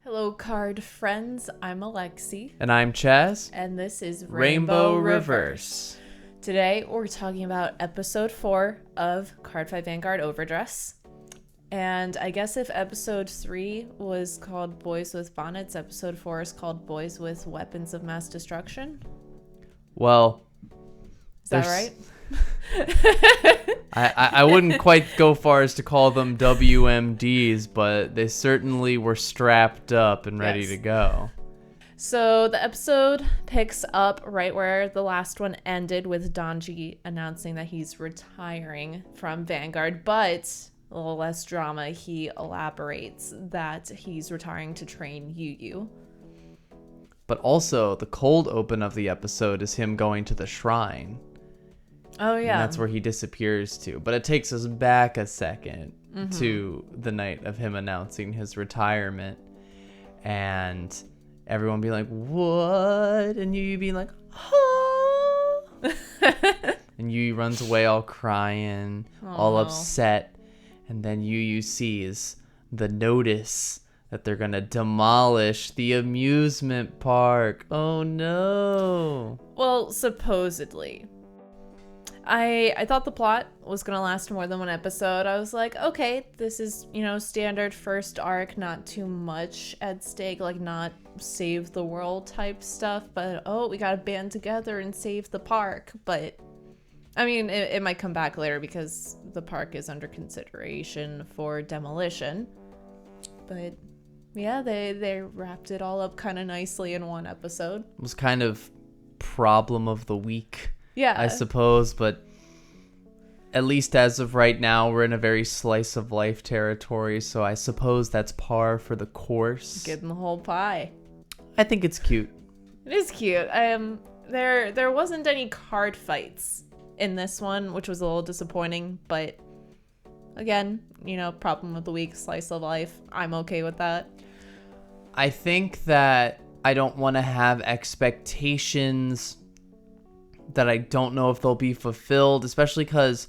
Hello, card friends. I'm Alexi. And I'm Chaz. And this is Rainbow Reverse. Today, we're talking about episode 4 of Cardfight Vanguard Overdress. And I guess if episode 3 was called Boys with Bonnets, episode 4 is called Boys with Weapons of Mass Destruction. Well, is that right? I wouldn't quite go far as to call them WMDs, but they certainly were strapped up and ready to go. So the episode picks up right where the last one ended, with Donji announcing that he's retiring from Vanguard, but a little less drama. He elaborates that he's retiring to train Yu. But also, the cold open of the episode is him going to the shrine. Oh, yeah. And that's where he disappears to. But it takes us back a second to the night of him announcing his retirement. And everyone being like, what? And Yu being like, oh. And Yu runs away all crying, all upset. And then Yu sees the notice that they're going to demolish the amusement park. Oh, no. Well, supposedly. I thought the plot was going to last more than one episode. I was like, okay, this is, standard first arc, not too much at stake, like not save the world type stuff. But, we got to band together and save the park. But, I mean, it might come back later because the park is under consideration for demolition. But, yeah, they wrapped it all up kind of nicely in one episode. It was kind of problem of the week. Yeah, I suppose, but at least as of right now, we're in a very slice of life territory, so I suppose that's par for the course. Getting the whole pie. I think it's cute. It is cute. There wasn't any card fights in this one, which was a little disappointing, but again, problem of the week, slice of life. I'm okay with that. I think that I don't want to have expectations that I don't know if they'll be fulfilled, especially because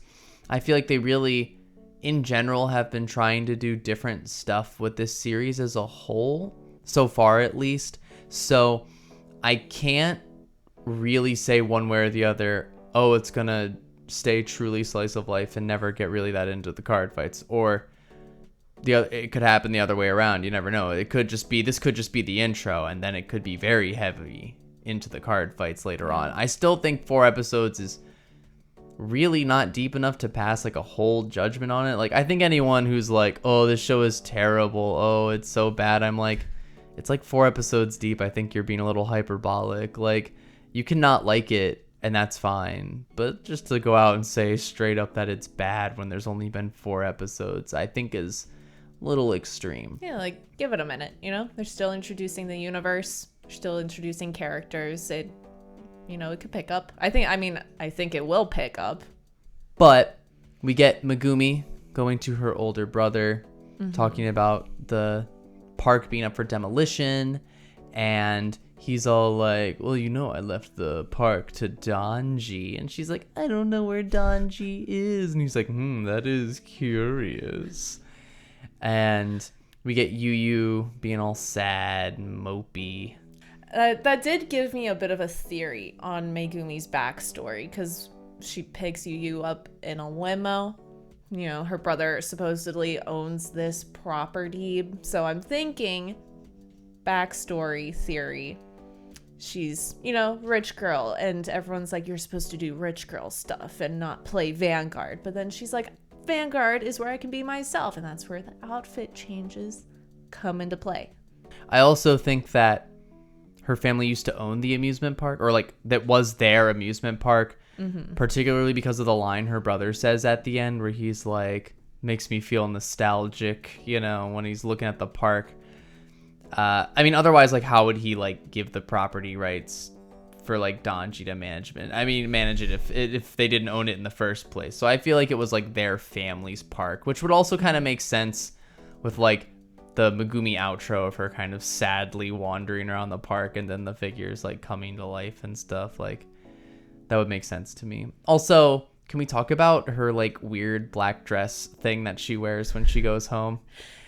I feel like they really, in general, have been trying to do different stuff with this series as a whole, so far at least. So I can't really say one way or the other, it's gonna stay truly slice of life and never get really that into the card fights, or it could happen the other way around. You never know. This could just be the intro, and then it could be very heavy into the card fights later on. I still think 4 episodes is really not deep enough to pass like a whole judgment on it. Like, I think anyone who's like, this show is terrible, it's so bad, I'm like, it's like 4 episodes deep. I think you're being a little hyperbolic. Like, you cannot like it, and that's fine, but just to go out and say straight up that it's bad when there's only been 4 episodes, I think is a little extreme. Yeah, like, give it a minute. They're still introducing the universe, still introducing characters. It could pick up. I think it will pick up. But we get Megumi going to her older brother, talking about the park being up for demolition, and he's all like, well, I left the park to Donji, and she's like, I don't know where Donji is, and he's like, that is curious. And we get Yu being all sad and mopey. That did give me a bit of a theory on Megumi's backstory, because she picks Yu up in a limo. Her brother supposedly owns this property. So I'm thinking, backstory theory, she's, rich girl. And everyone's like, you're supposed to do rich girl stuff and not play Vanguard. But then she's like, Vanguard is where I can be myself. And that's where the outfit changes come into play. I also think that her family used to own the amusement park, or like that was their amusement park, particularly because of the line her brother says at the end where he's like, makes me feel nostalgic, when he's looking at the park. Otherwise, like, how would he like give the property rights for like Donji to manage it if they didn't own it in the first place? So I feel like it was like their family's park, which would also kind of make sense with like the Megumi outro of her kind of sadly wandering around the park and then the figures like coming to life and stuff. Like, that would make sense to me. Also, can we talk about her like weird black dress thing that she wears when she goes home?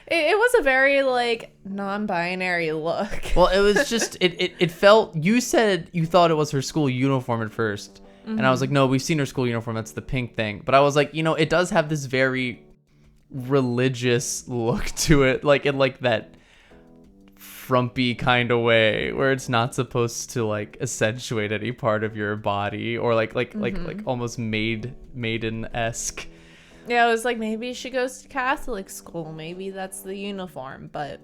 It was a very, like, non-binary look. Well, it was just, it felt, you said you thought it was her school uniform at first. Mm-hmm. And I was like, no, we've seen her school uniform. That's the pink thing. But I was like, it does have this very religious look to it. Like, in like that frumpy kind of way where it's not supposed to like accentuate any part of your body or like almost maiden-esque. Yeah, I was like, maybe she goes to Catholic school. Maybe that's the uniform. But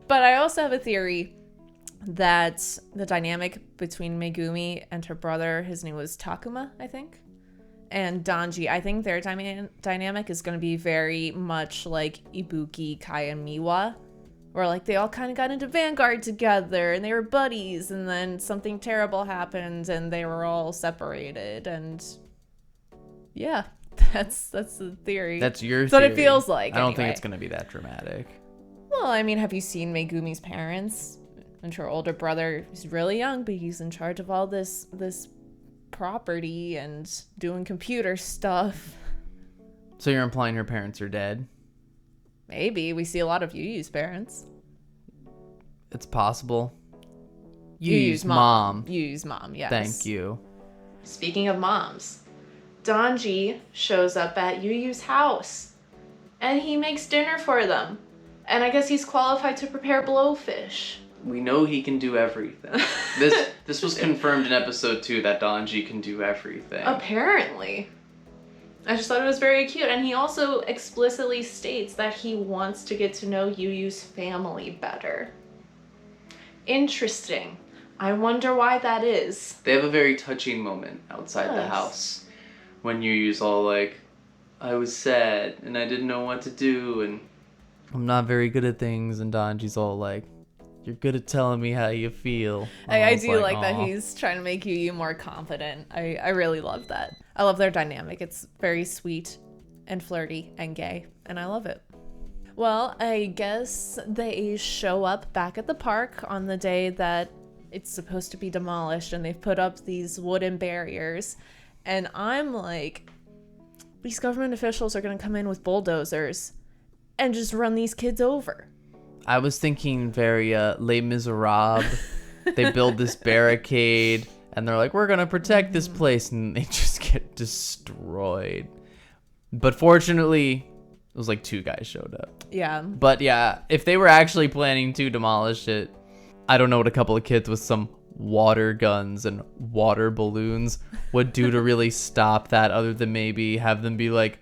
I also have a theory that the dynamic between Megumi and her brother, his name was Takuma, I think, and Danji, I think their dynamic is going to be very much like Ibuki, Kai, and Miwa, where like they all kind of got into Vanguard together and they were buddies, and then something terrible happened and they were all separated, and yeah. That's the theory. That's your theory. That's what it feels like. I don't anyway. think it's going to be that dramatic. Well, I mean, have you seen Megumi's parents? And her older brother is really young, but he's in charge of all this property and doing computer stuff. So you're implying her parents are dead? Maybe. We see a lot of Yu-Yu's parents. It's possible. Yu-Yu's mom. Yu-Yu's mom, yes. Thank you. Speaking of moms, Danji shows up at Yu-Yu's house, and he makes dinner for them. And I guess he's qualified to prepare blowfish. We know he can do everything. This was confirmed in episode 2 that Danji can do everything. Apparently. I just thought it was very cute. And he also explicitly states that he wants to get to know Yu-Yu's family better. Interesting. I wonder why that is. They have a very touching moment outside the house. When Yu-Yu's all like, I was sad and I didn't know what to do and I'm not very good at things, and Danji's all like, you're good at telling me how you feel. I do like that he's trying to make Yu more confident. I really love that. I love their dynamic. It's very sweet and flirty and gay, and I love it. Well, I guess they show up back at the park on the day that it's supposed to be demolished, and they've put up these wooden barriers. And I'm like, these government officials are going to come in with bulldozers and just run these kids over. I was thinking very Les Miserables. They build this barricade and they're like, we're going to protect this place. And they just get destroyed. But fortunately, it was like 2 guys showed up. Yeah. But yeah, if they were actually planning to demolish it, I don't know what a couple of kids with some water guns and water balloons would do to really stop that, other than maybe have them be like,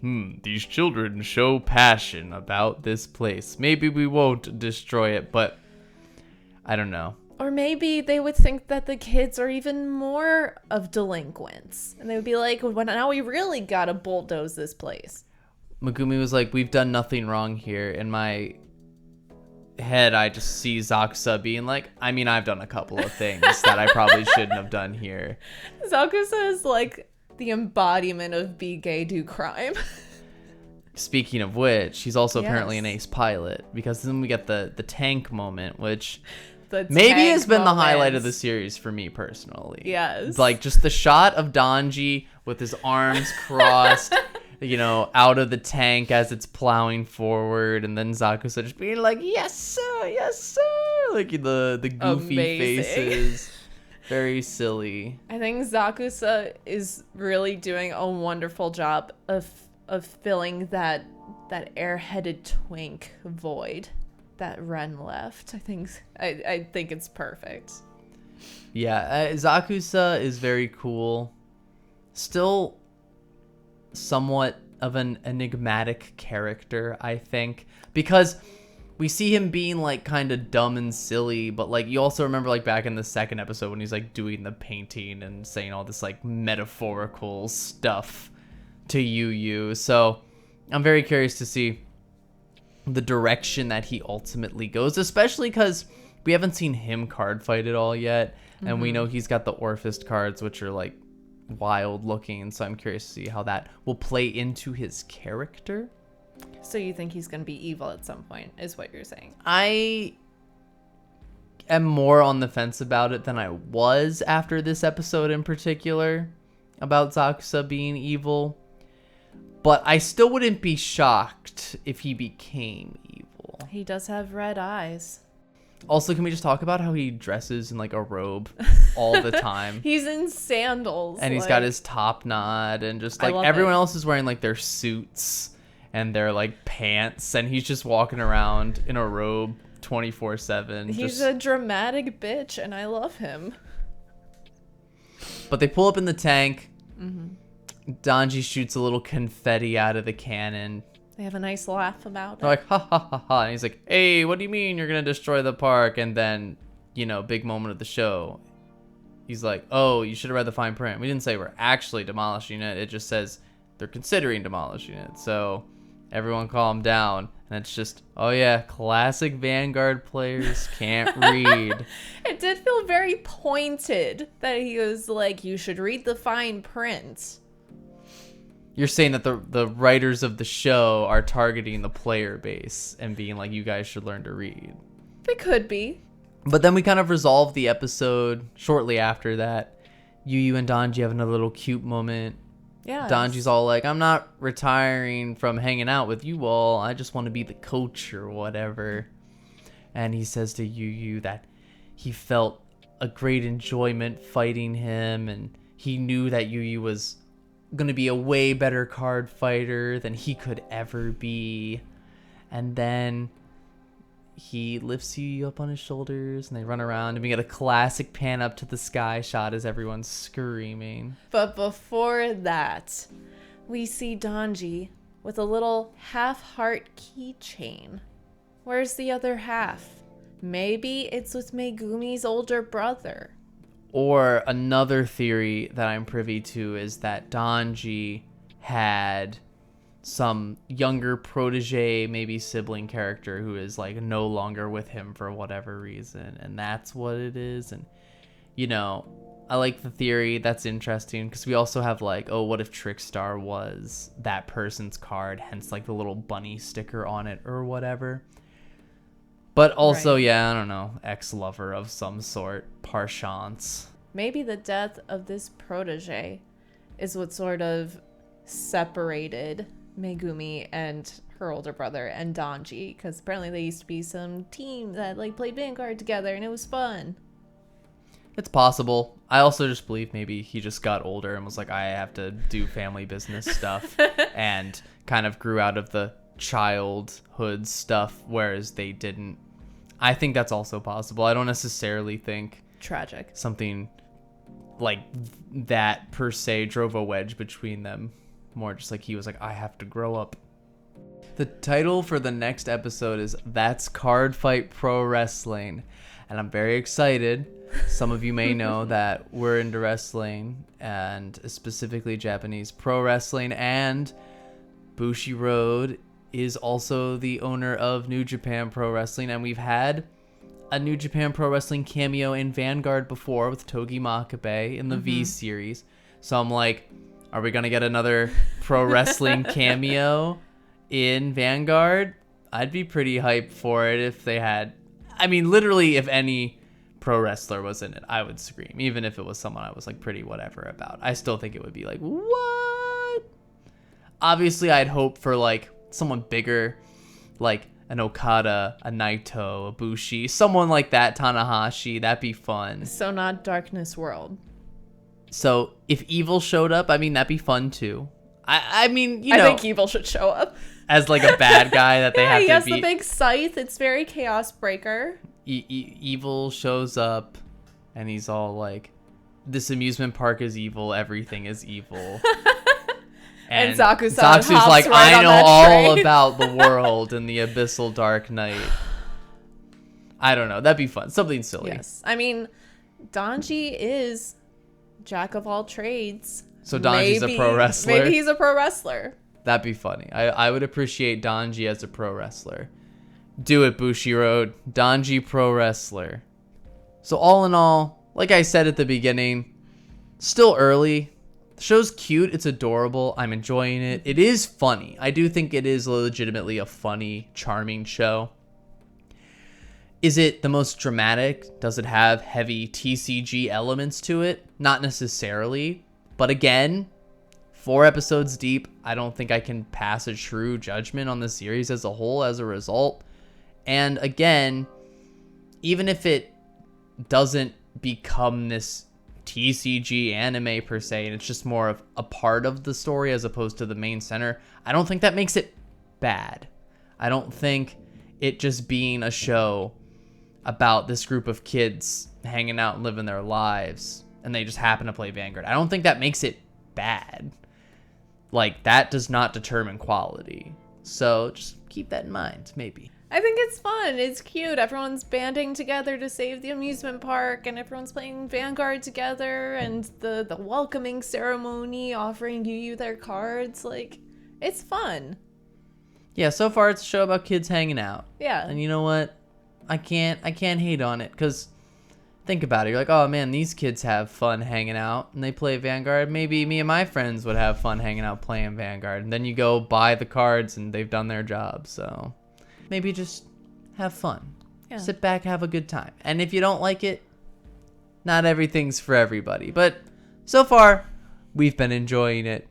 these children show passion about this place. Maybe we won't destroy it, but I don't know. Or maybe they would think that the kids are even more of delinquents. And they would be like, well, now we really gotta bulldoze this place. Megumi was like, we've done nothing wrong here. In my head, I just see Zakusa being like, I mean, I've done a couple of things that I probably shouldn't have done here. Zakusa is like the embodiment of be gay, do crime. Speaking of which, he's also apparently an ace pilot, because then we get the tank moment, which maybe has been the highlight of the series for me personally. Yes. Like just the shot of Danji with his arms crossed, out of the tank as it's plowing forward, and then Zakusa just being like, yes sir, yes sir, like the goofy faces. Very silly. I think Zakusa is really doing a wonderful job of filling that airheaded twink void that Ren left. I think it's perfect. Yeah, Zakusa is very cool. Still somewhat of an enigmatic character, I think, because we see him being like kind of dumb and silly, but like you also remember like back in the second episode when he's like doing the painting and saying all this like metaphorical stuff to Yu. So I'm very curious to see the direction that he ultimately goes, especially because we haven't seen him card fight at all yet. And we know he's got the Orphist cards, which are like wild looking. So I'm curious to see how that will play into his character. So you think he's going to be evil at some point, is what you're saying? I am more on the fence about it than I was after this episode in particular, about Zakusa being evil. But I still wouldn't be shocked if he became evil. He does have red eyes. Also, can we just talk about how he dresses in like a robe all the time? He's in sandals. And he's got his top knot, and just like everyone else is wearing like their suits and their like pants, and he's just walking around in a robe 24/7. He's a dramatic bitch, and I love him. But they pull up in the tank. Donji shoots a little confetti out of the cannon. They have a nice laugh about They're it. like, ha ha ha ha. And he's like, hey, what do you mean you're going to destroy the park? And then, big moment of the show. He's like, oh, you should have read the fine print. We didn't say we're actually demolishing it. It just says they're considering demolishing it. So everyone calm down. And it's just, oh yeah, classic Vanguard players can't read. It did feel very pointed that he was like, you should read the fine print. You're saying that the writers of the show are targeting the player base and being like, you guys should learn to read. They could be. But then we kind of resolved the episode shortly after that. Yu and Donji have another little cute moment. Yeah. Donji's all like, I'm not retiring from hanging out with you all. I just want to be the coach or whatever. And he says to Yu that he felt a great enjoyment fighting him. And he knew that Yu was going to be a way better card fighter than he could ever be. And then he lifts you up on his shoulders and they run around, and we get a classic pan up to the sky shot as everyone's screaming. But before that, we see Donji with a little half-heart keychain. Where's the other half? Maybe it's with Megumi's older brother. Or another theory that I'm privy to is that Donji had some younger protege, maybe sibling character who is like no longer with him for whatever reason, and that's what it is. And I like the theory. That's interesting because we also have like, oh, what if Trickstar was that person's card, hence like the little bunny sticker on it or whatever. But also, right. Yeah, I don't know, ex-lover of some sort, par chance. Maybe the death of this protege is what sort of separated Megumi and her older brother and Donji, because apparently they used to be some team that like played Vanguard together and it was fun. It's possible. I also just believe maybe he just got older and was like, I have to do family business stuff and kind of grew out of the childhood stuff, whereas they didn't. I think that's also possible. I don't necessarily think tragic something like that per se drove a wedge between them. More just like he was like, I have to grow up. The title for the next episode is That's Cardfight Pro Wrestling. And I'm very excited. Some of you may know that we're into wrestling, and specifically Japanese pro wrestling. And Bushiroad is also the owner of New Japan Pro Wrestling. And we've had a New Japan Pro Wrestling cameo in Vanguard before with Togi Makabe in the V series. So I'm like, are we going to get another pro wrestling cameo in Vanguard? I'd be pretty hyped for it if they had. I mean, literally, if any pro wrestler was in it, I would scream. Even if it was someone I was like pretty whatever about. I still think it would be like, what? Obviously, I'd hope for like someone bigger, like an Okada, a Naito, a Bushi, someone like that, Tanahashi. That'd be fun. So not Darkness World. So if Evil showed up, I mean, that'd be fun too. I mean, I think Evil should show up as like a bad guy that they have to beat. He has the big scythe. It's very Chaos Breaker. Evil shows up, and he's all like, "This amusement park is evil. Everything is evil." And Zaku's like, right I know all about the world and the abyssal dark night. I don't know. That'd be fun. Something silly. Yes. I mean, Donji is jack of all trades. So Donji's a pro wrestler? Maybe he's a pro wrestler. That'd be funny. I would appreciate Donji as a pro wrestler. Do it, Bushiroad. Donji pro wrestler. So all in all, like I said at the beginning, still early. The show's cute. It's adorable. I'm enjoying it. It is funny. I do think it is legitimately a funny, charming show. Is it the most dramatic? Does it have heavy TCG elements to it? Not necessarily. But again, 4 episodes deep. I don't think I can pass a true judgment on the series as a whole as a result. And again, even if it doesn't become this TCG anime per se, and it's just more of a part of the story as opposed to the main center, I don't think that makes it bad. I don't think it just being a show about this group of kids hanging out and living their lives and they just happen to play Vanguard, I don't think that makes it bad. Like, that does not determine quality. So just keep that in mind, maybe. I think it's fun. It's cute. Everyone's banding together to save the amusement park, and everyone's playing Vanguard together, and the welcoming ceremony offering you their cards. Like, it's fun. Yeah, so far it's a show about kids hanging out. Yeah. And you know what? I can't hate on it, because think about it. You're like, oh man, these kids have fun hanging out and they play Vanguard. Maybe me and my friends would have fun hanging out playing Vanguard. And then you go buy the cards and they've done their job. So maybe just have fun. Yeah. Sit back, have a good time. And if you don't like it, not everything's for everybody. But so far, we've been enjoying it.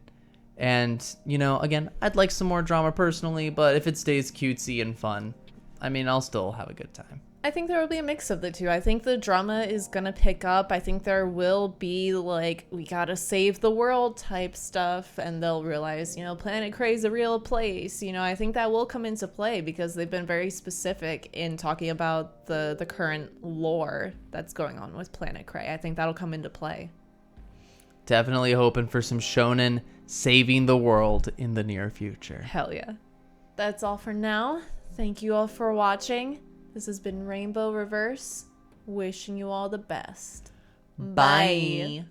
And, you know, again, I'd like some more drama personally, but if it stays cutesy and fun, I mean, I'll still have a good time. I think there will be a mix of the two. I think the drama is going to pick up. I think there will be, like, we gotta save the world type stuff, and they'll realize, you know, Planet Cray's a real place. You know, I think that will come into play because they've been very specific in talking about the current lore that's going on with Planet Cray. I think that'll come into play. Definitely hoping for some shonen saving the world in the near future. Hell yeah. That's all for now. Thank you all for watching. This has been Rainbow Reverse, wishing you all the best. Bye.